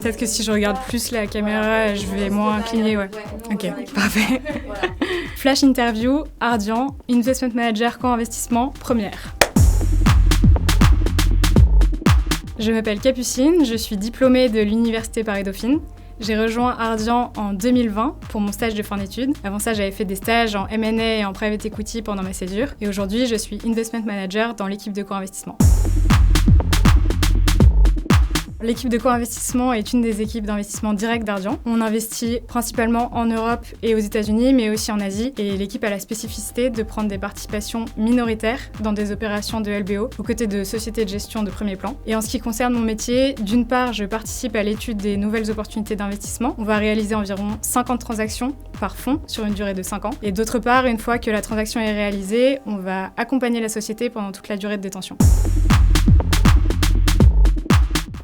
Peut-être que si je regarde plus la caméra, je vais moins cligner, ouais. Ok, parfait. Flash interview, Ardian, Investment Manager co-investissement, première. Je m'appelle Capucine, je suis diplômée de l'Université Paris-Dauphine. J'ai rejoint Ardian en 2020 pour mon stage de fin d'études. Avant ça, j'avais fait des stages en M&A et en private equity pendant ma césure. Et aujourd'hui, je suis Investment Manager dans l'équipe de co-investissement. L'équipe de co-investissement est une des équipes d'investissement direct d'Ardian. On investit principalement en Europe et aux États-Unis, mais aussi en Asie. Et l'équipe a la spécificité de prendre des participations minoritaires dans des opérations de LBO, aux côtés de sociétés de gestion de premier plan. Et en ce qui concerne mon métier, d'une part, je participe à l'étude des nouvelles opportunités d'investissement. On va réaliser environ 50 transactions par fonds sur une durée de 5 ans. Et d'autre part, une fois que la transaction est réalisée, on va accompagner la société pendant toute la durée de détention.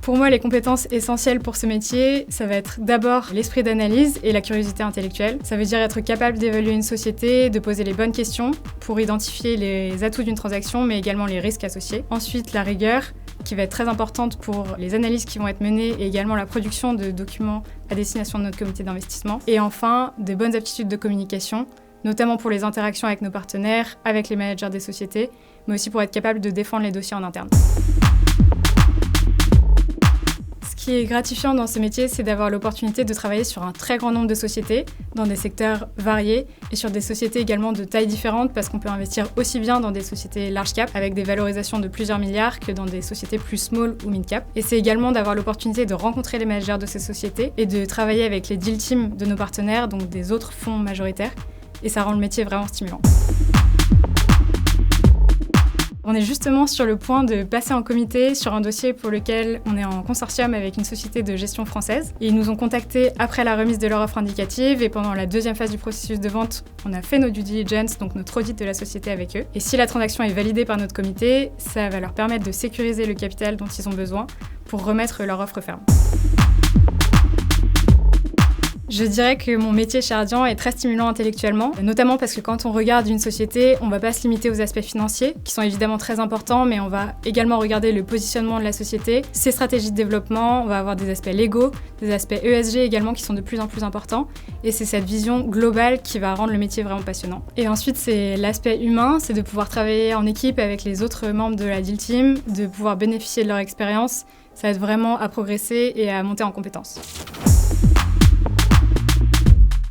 Pour moi, les compétences essentielles pour ce métier, ça va être d'abord l'esprit d'analyse et la curiosité intellectuelle. Ça veut dire être capable d'évaluer une société, de poser les bonnes questions pour identifier les atouts d'une transaction, mais également les risques associés. Ensuite, la rigueur, qui va être très importante pour les analyses qui vont être menées et également la production de documents à destination de notre comité d'investissement. Et enfin, de bonnes aptitudes de communication, notamment pour les interactions avec nos partenaires, avec les managers des sociétés, mais aussi pour être capable de défendre les dossiers en interne. Ce qui est gratifiant dans ce métier, c'est d'avoir l'opportunité de travailler sur un très grand nombre de sociétés, dans des secteurs variés et sur des sociétés également de tailles différentes parce qu'on peut investir aussi bien dans des sociétés large cap avec des valorisations de plusieurs milliards que dans des sociétés plus small ou mid cap. Et c'est également d'avoir l'opportunité de rencontrer les managers de ces sociétés et de travailler avec les deal teams de nos partenaires, donc des autres fonds majoritaires. Et ça rend le métier vraiment stimulant. On est justement sur le point de passer en comité sur un dossier pour lequel on est en consortium avec une société de gestion française. Et ils nous ont contactés après la remise de leur offre indicative et pendant la deuxième phase du processus de vente, on a fait nos due diligence, donc notre audit de la société avec eux. Et si la transaction est validée par notre comité, ça va leur permettre de sécuriser le capital dont ils ont besoin pour remettre leur offre ferme. Je dirais que mon métier chez Ardian est très stimulant intellectuellement, notamment parce que quand on regarde une société, on ne va pas se limiter aux aspects financiers, qui sont évidemment très importants, mais on va également regarder le positionnement de la société, ses stratégies de développement, on va avoir des aspects légaux, des aspects ESG également qui sont de plus en plus importants, et c'est cette vision globale qui va rendre le métier vraiment passionnant. Et ensuite, c'est l'aspect humain, c'est de pouvoir travailler en équipe avec les autres membres de la deal team, de pouvoir bénéficier de leur expérience, ça aide vraiment à progresser et à monter en compétences.